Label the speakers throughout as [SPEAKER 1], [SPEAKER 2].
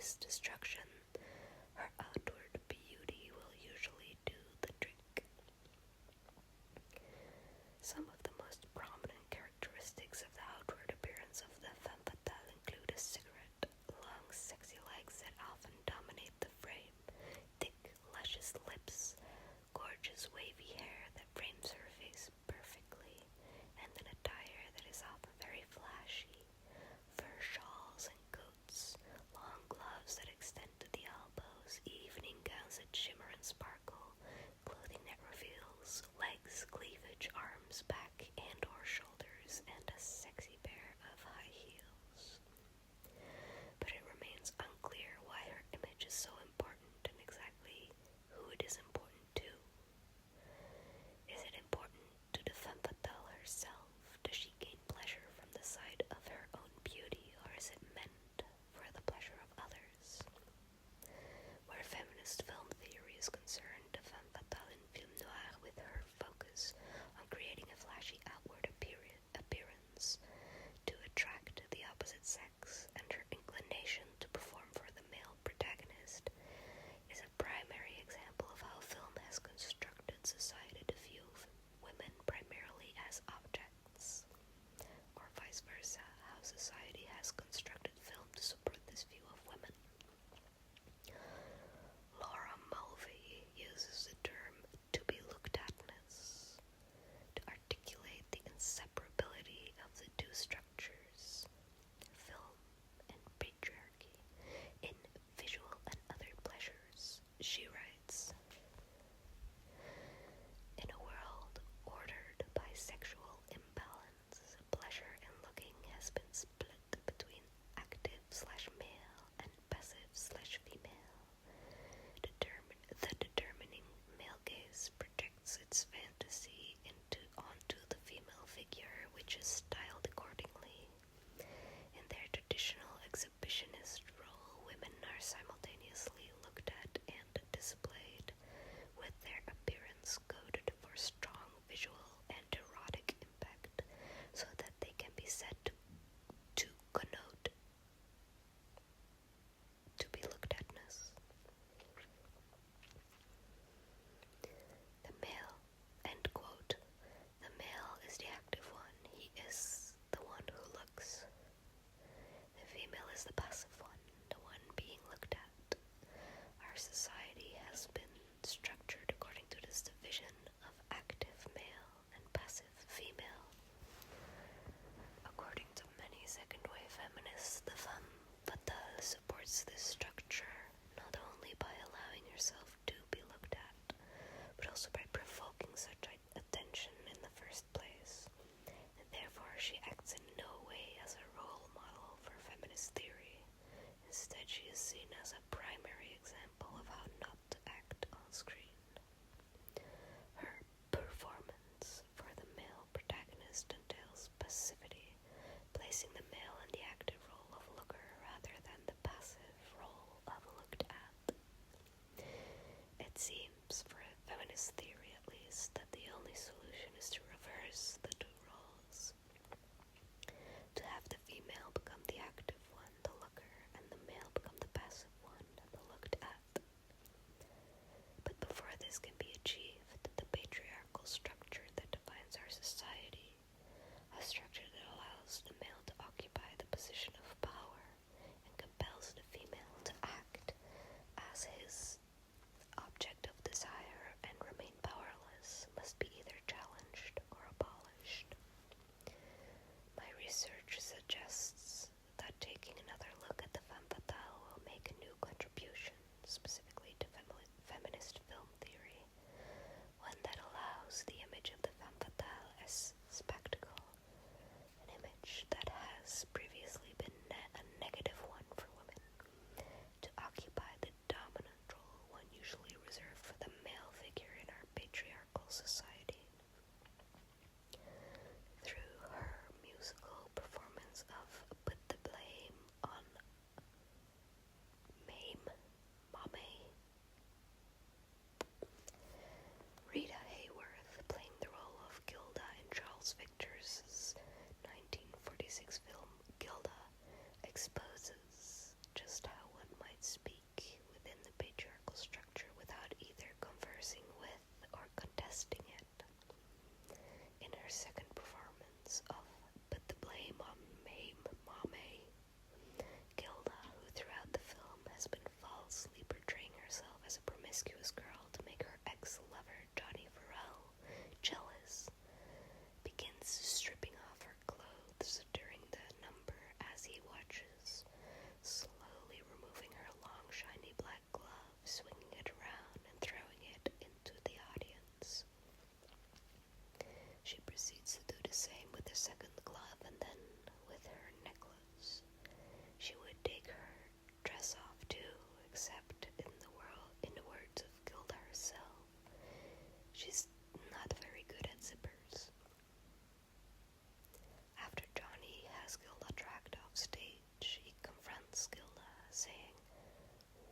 [SPEAKER 1] his destruction, her outward beauty will usually do the trick. Some of the most prominent characteristics of the outward appearance of the femme fatale include a cigarette, long sexy legs that often dominate the frame, thick luscious lips, gorgeous wavy hair that frames her face perfectly, and an attire that is often very flashy, fur shawls and coats, long gloves that extend to the elbows, evening gowns that shimmer and sparkle, clothing that reveals legs, cleavage, arms, back, and or shoulders, and a sexy pair of high heels. But it remains unclear why her image is so important and exactly who it is important to.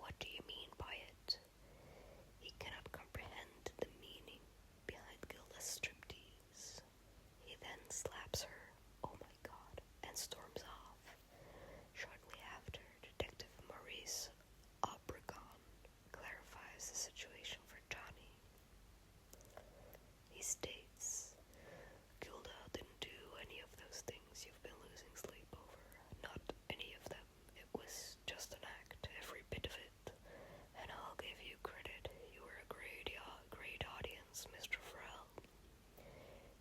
[SPEAKER 1] What do you mean by it? He cannot comprehend the meaning behind Gilda's striptease. He then slaps her, oh my god, and storms off. Shortly after, Detective Maurice Obregon clarifies the situation for Johnny. He states, Gilda didn't do any of those things you've been losing sleep over. Not any of them. It was just an act, every bit of it. And I'll give you credit. You were a great audience, Mr. Farrell.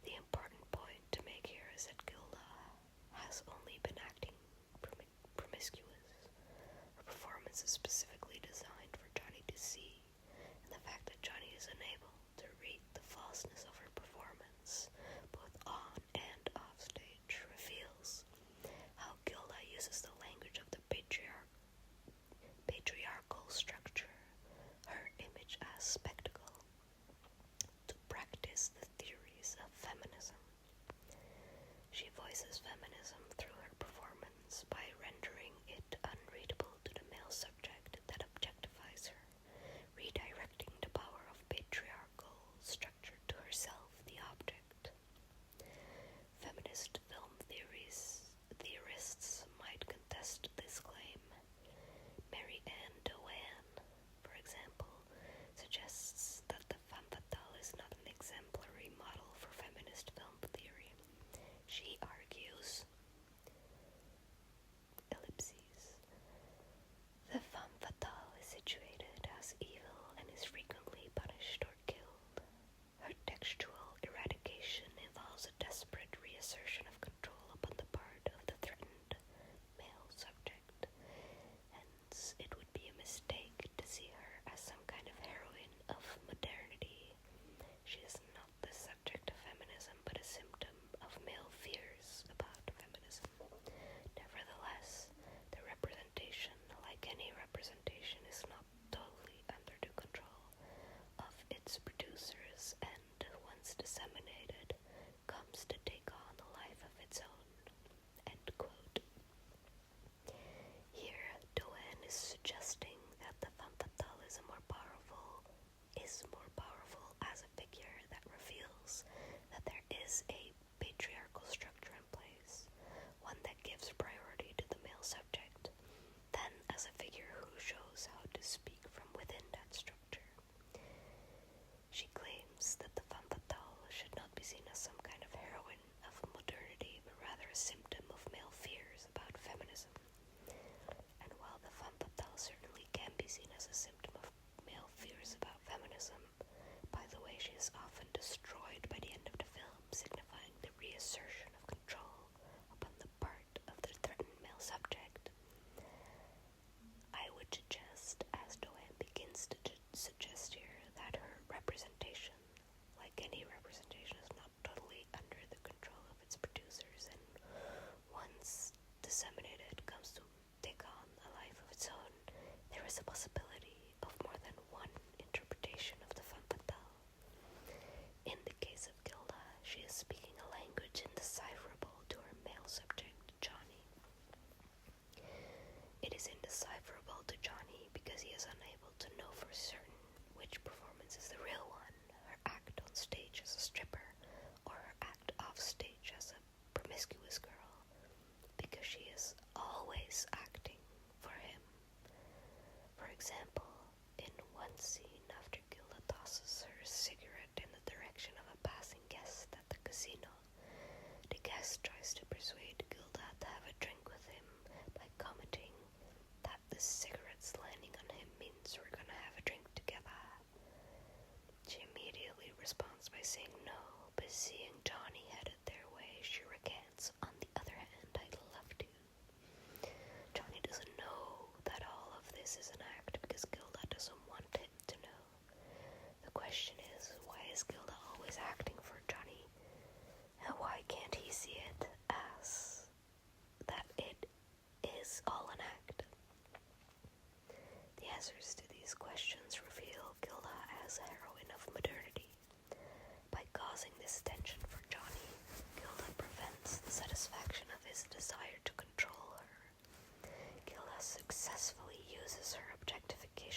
[SPEAKER 1] The important point to make here is that Gilda has only been acting promiscuous. Her performance is specifically designed for Johnny to see, and the fact that Johnny is unable to read the falseness of her performance, both on and off stage, reveals how Gilda uses the language of the patriarchal structure, her image as spectacle, to practice the theories of feminism. She voices feminism through her performance by rendering it unreadable to the male subject that objectifies her, redirecting the power of patriarchal structure to herself, the object. Feminist film theorists might contest this claim. Mary Ann Doan, for example, suggests that the femme fatale is not an exemplary model for feminist film theory. She argues, ellipses, the femme fatale is situated as evil and is frequently punished or killed. Her textual eradication involves a desperate reassertion of control upon the part of the threatened male subject. Hence, it would be a mistake to see her as some kind of heroine of modernity. She is not the subject of feminism, but a symptom of male fears about feminism. Nevertheless, the representation, like any representation, is not totally under the control of its producers, and once disseminated, comes to take on a life of its own. End quote. Here, Doan is suggesting that the femme fatale is more powerful as a figure that reveals that there is a patriarchal structure in place, one that gives priority to the male subject, than as a figure who shows how to speak from within that structure. She claims that the femme fatale should not be seen as some kind of heroine of modernity, but rather a symptom of male fears about feminism. And while the femme fatale certainly can be seen as a symptom of male fears about feminism, by the way she is often destroyed by the end of the film, signifying the reassertion of control upon the part of the threatened male subject, I would suggest, as Doan begins to suggest here, that her representation, like any representation, is not totally under the control of its producers, and once disseminated comes to take on a life of its own. There is a possibility of more than one interpretation of the femme fatale. In the case of Gilda, she is speaking a language indecipherable to her male subject, Johnny. It is indecipherable to Johnny because he is unable to know for certain which performance is the real one, her act on stage as a stripper, or her act off stage as a promiscuous girl, because she is always acting for him. For example, in one scene after Gilda tosses her cigarette in the direction of a passing guest at the casino, the guest tries to persuade Gilda to have a drink with him by commenting that the cigarettes landing on him means we're gonna have a drink together. She immediately responds by saying no, but seeing Johnny headed their way, she recants, on the other hand, I'd love to. Johnny doesn't know that all of this is an act because Gilda doesn't want him to know. The question is, why is Gilda always acting for Johnny? And why can't he see it as that it is all an act? The answers to these questions reveal Gilda as a heroine of modernity. By causing this tension for Johnny, Gilda prevents the satisfaction of his desire to control her. Gilda successfully uses her objectification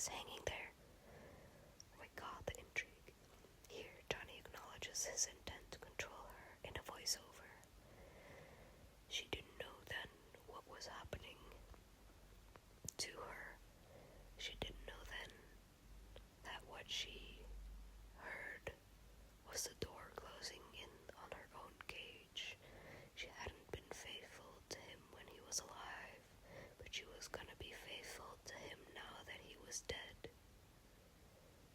[SPEAKER 1] just hanging there. Oh my god, the intrigue. Here, Johnny acknowledges his intent to control her in a voiceover. She didn't know then what was happening to her. She didn't know then that what she heard was the door closing in on her own cage. She hadn't been faithful to him when he was alive, but she was gonna be faithful to him now that he was dead.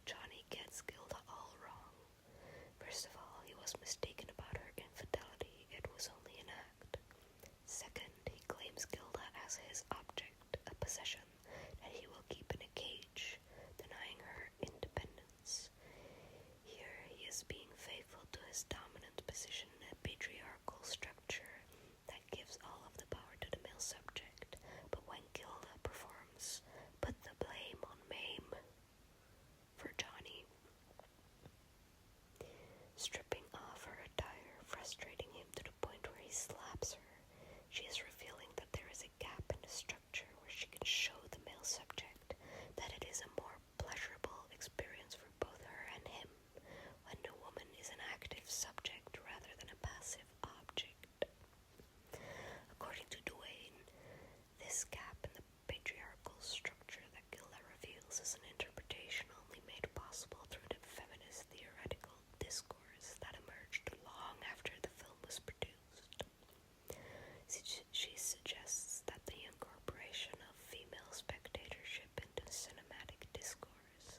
[SPEAKER 1] Johnny gets Gilda all wrong. First of all, he was mistaken about her infidelity. It was only an act. Second, he claims Gilda as his object, a possession that he will keep in a cage, denying her independence. Here he is being faithful to his dominant position in a patriarchal structure that gives all of the power to the male subject. But when Gilda performs, put the blame on Mame for Johnny. Stripping off her attire, frustrating him to the point where he slaps her, she is revealing that there is a gap in the structure where she can show the male subject that it is a more pleasurable experience for both her and him when the woman is an active subject rather than a passive object. According to Duane, this gap in the patriarchal structure that Gilda reveals is an interpretation only made possible through the feminist theoretical discourse that emerged long after the film was produced. She suggests that the incorporation of female spectatorship into cinematic discourse,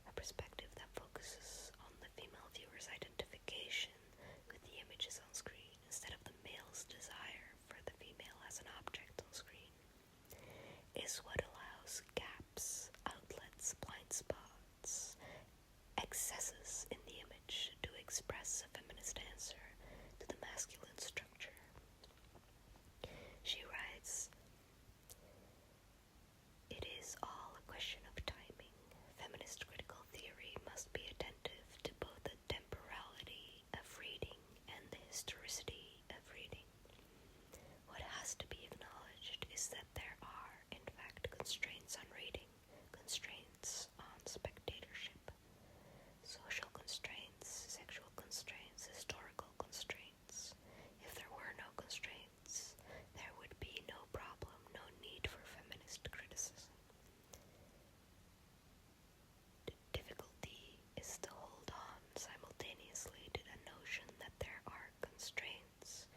[SPEAKER 1] a perspective that focuses on the female viewer's identification with the images on screen instead of the male's desire for the female as an object on screen, is what allows gaps, outlets, blind spots, excesses in the image to express a feminist answer to the masculine structure. She writes, "It is all a question of timing. Feminist critical theory must be attentive to both the temporality of reading and the historicity of reading. What has to be acknowledged is that there are, in fact, constraints on reading, constraints on spectatorship, social constraints, sexual constraints, historical constraints. If there were no constraints, there would be no problem, no need for feminist criticism. The difficulty is to hold on simultaneously to the notion that there are constraints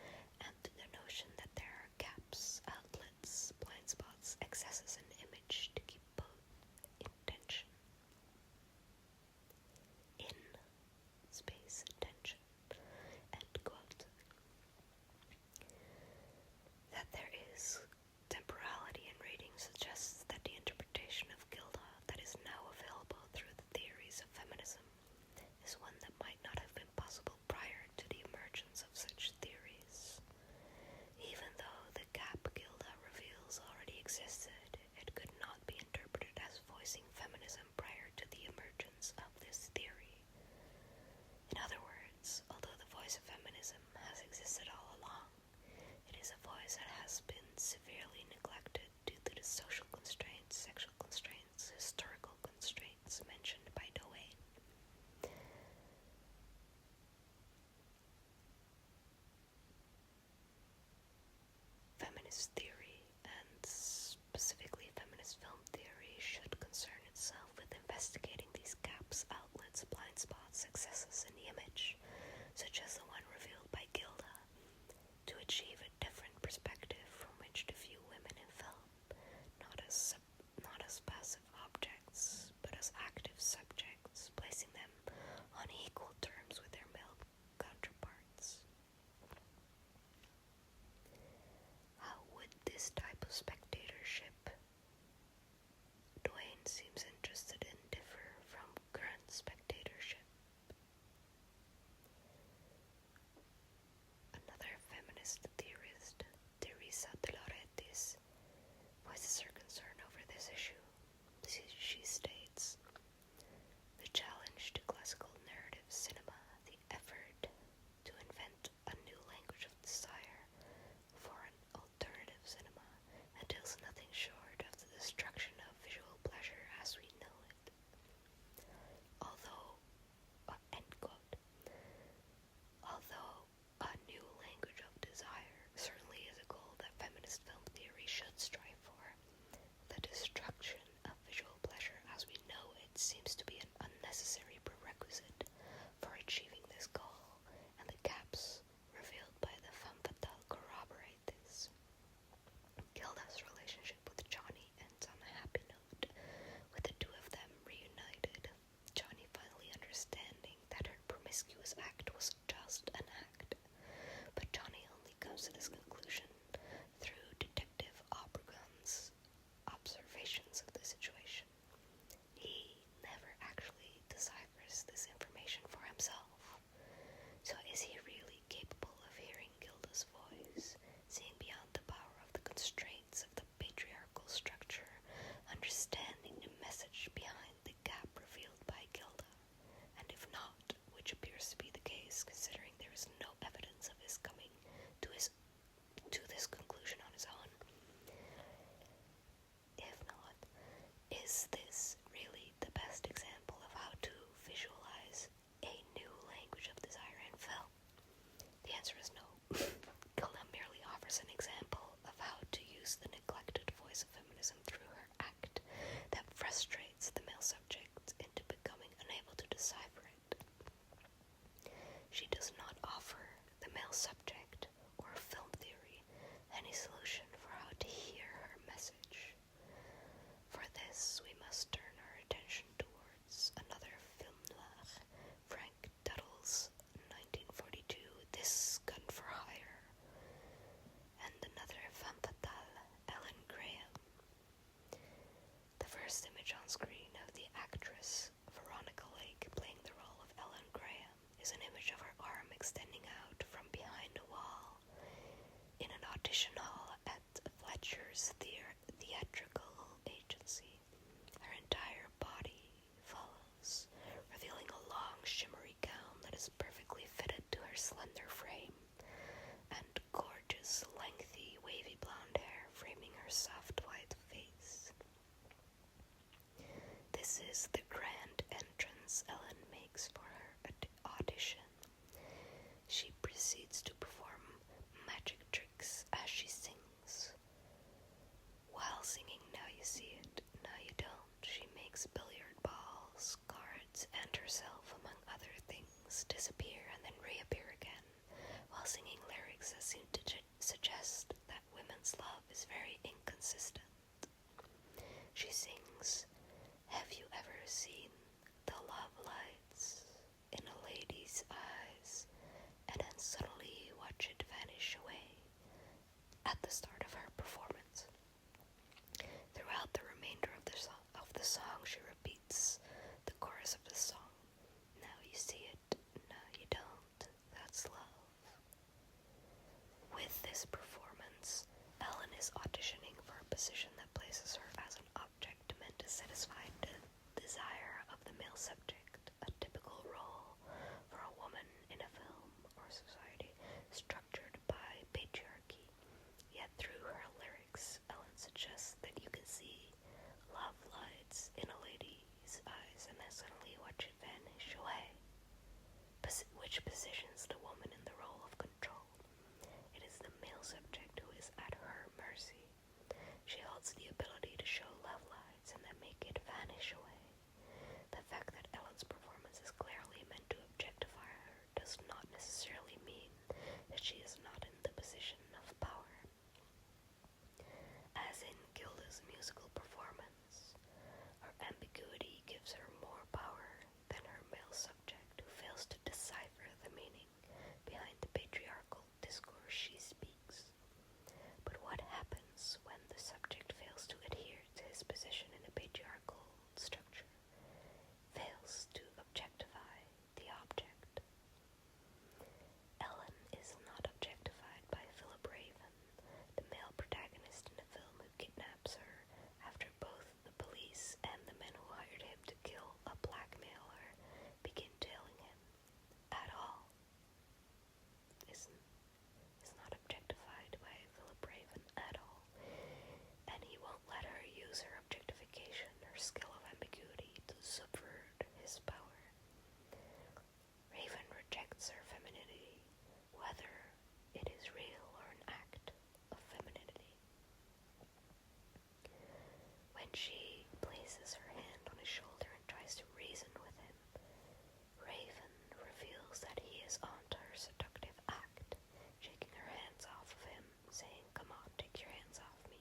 [SPEAKER 1] and to the notion that there are gaps, outlets, blind spots, excesses in the image to keep both in tension. In space tension." End quote. That there is temporality in reading suggests that the interpretation of Gilda that is now available through the theories of feminism is one that might not have been possible prior to the emergence of such theories. Even though the gap Gilda reveals already existed, it could not be interpreted as voicing feminism prior to the emergence of this theory. In other words, although the voice of feminism has existed all along, it is a voice that has been severely neglected due to the social constraints, sexual constraints, historical constraints mentioned by Duane. Feminist theory, and specifically feminist film theory, should concern itself with investigating these gaps, outlets, blind spots, excesses in the image, such as the one revealed by Gilda, to achieve a different perspective from which to view women in film, not as passive objects, but as active subjects, placing them on equal terms with their male counterparts. How would answer is no. Lemme merely offers an example of how to use the neglected voice of feminism through her act that frustrates the male subject into becoming unable to decipher it. She does not offer the male subject or film theory any solution for how to hear her message. For this, we must turn our attention towards another film noir, Frank Duddle's 1942 This Gun for Hire, and another femme fatale, Ellen Graham. The first image on screen of the actress Veronica Lake playing the role of Ellen Graham is an image of her arm extending out from behind a wall in an audition hall at Fletcher's theatrical agency. Her entire body follows, revealing a long, shimmery gown that is perfectly fitted to her slender frame, and gorgeous, lengthy, wavy blonde hair framing her soft white face. This is the grand entrance Ellen makes for her audition. She proceeds to perform magic tricks as she sings. While singing Now You See It, Now You Don't, she makes billiard balls, cards, and herself, among other things, disappear and then reappear again, while singing lyrics that seem to suggest that women's love is very inconsistent. She sings, "Have you ever seen the love lights in a lady's eyes, and then suddenly watch it vanish away?" at the start of her performance. Throughout the remainder of the song, she repeats the chorus of the song, "Now you see it, now you don't, that's love." With this performance, Ellen is auditioning for a position that places her as an object meant to satisfy the desire of the male subject, a typical role for a woman in a film or society structured by patriarchy. Yet through her lyrics, Ellen suggests that you can see love lights in a lady's eyes and then suddenly watch it vanish away, which positions the woman in the role of control. It is the male subject who is at her mercy. She holds the ability to show love lights and then make it vanish away. The fact that Ellen's performance is clearly meant to objectify her does not necessarily mean that she is not in the position of power. As in Gilda's musical performance, her ambiguity gives her more power than her male subject, who fails to decipher the meaning behind the patriarchal discourse she speaks. But what happens when the subject fails to adhere to his position in a patriarchal structure, fails to objectify the object? Ellen is not objectified by Philip Raven, the male protagonist in the film who kidnaps her after both the police and the men who hired him to kill a blackmailer begin tailing him. At all. Is not objectified by Philip Raven at all. And he won't let her use her objectification, her skill of ambiguity, to subvert his power. Raven rejects her femininity, whether it is real or an act of femininity. When she places her hand on his shoulder and tries to reason with him, Raven reveals that he is onto her seductive act, shaking her hands off of him, saying, "Come on, take your hands off me.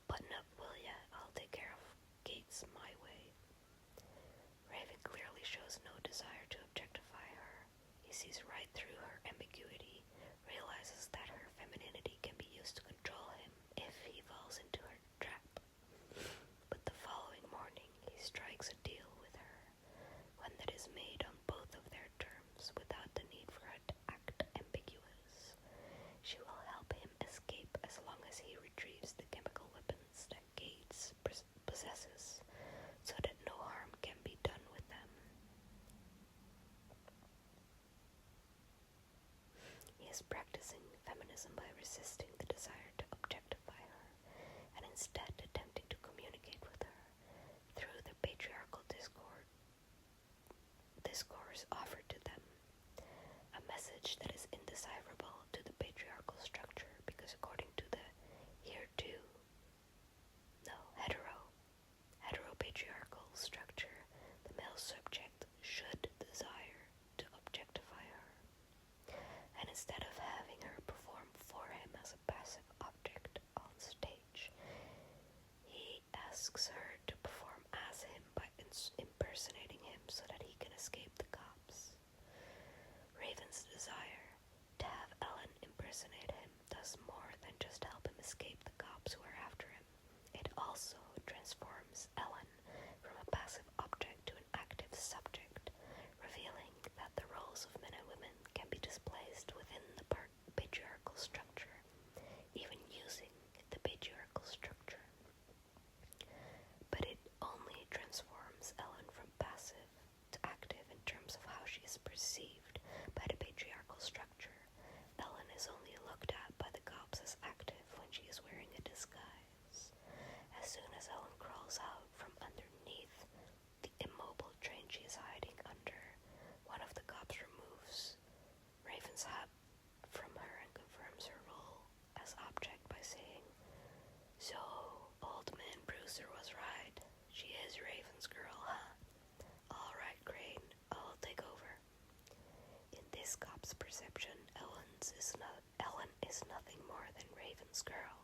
[SPEAKER 1] Button up, will ya? I'll take care of Gates my way." Raven clearly shows no desire to objectify her. He sees right through her ambiguity, realizes that her femininity can be used to control him if he falls into her trap. But the following morning, he strikes a deal with her, one that is made on both of their terms without the need for her to act ambiguous. She will help him escape as long as he retrieves the chemical weapons that Gates possesses, so that no harm can be done with them. He is practicing feminism by resisting the desire to objectify her, and instead attempting to communicate with her through the patriarchal discourse offered to them, a message that is indecipherable girl,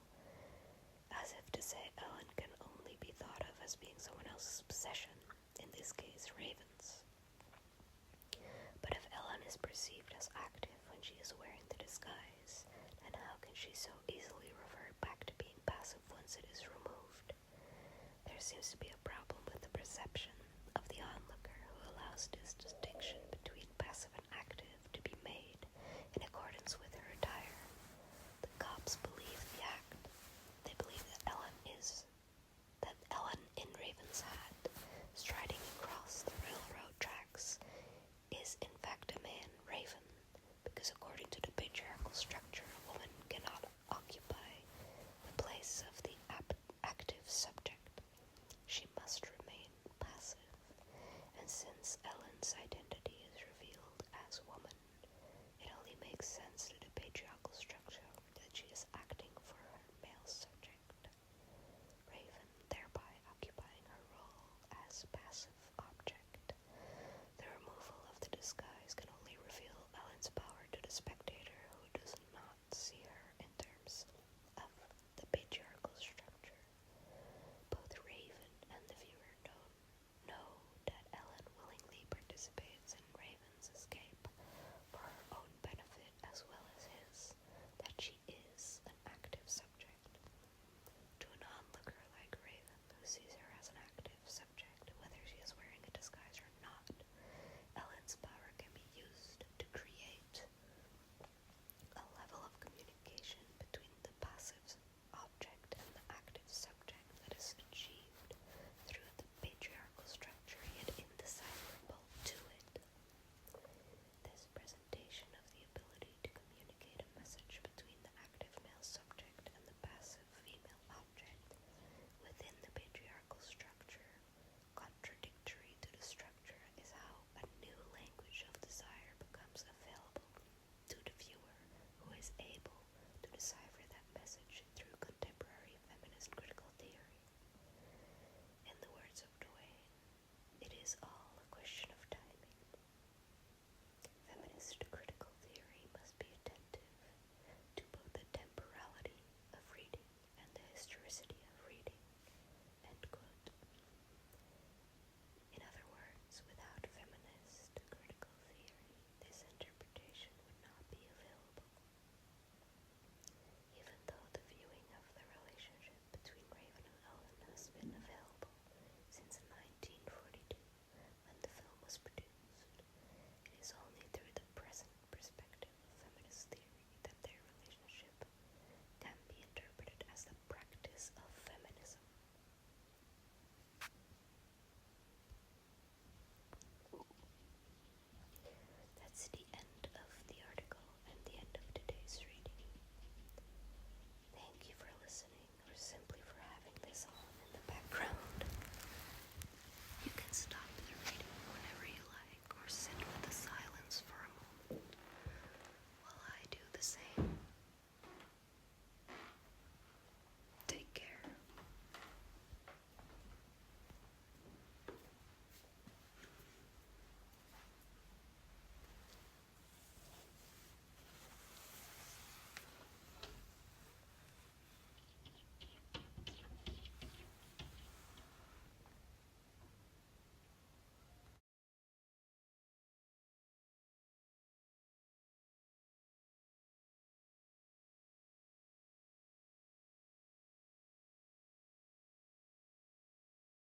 [SPEAKER 1] as if to say Ellen can only be thought of as being someone else's possession, in this case ravens. But if Ellen is perceived as active when she is wearing the disguise, then how can she so easily revert back to being passive once it is removed? There seems to be a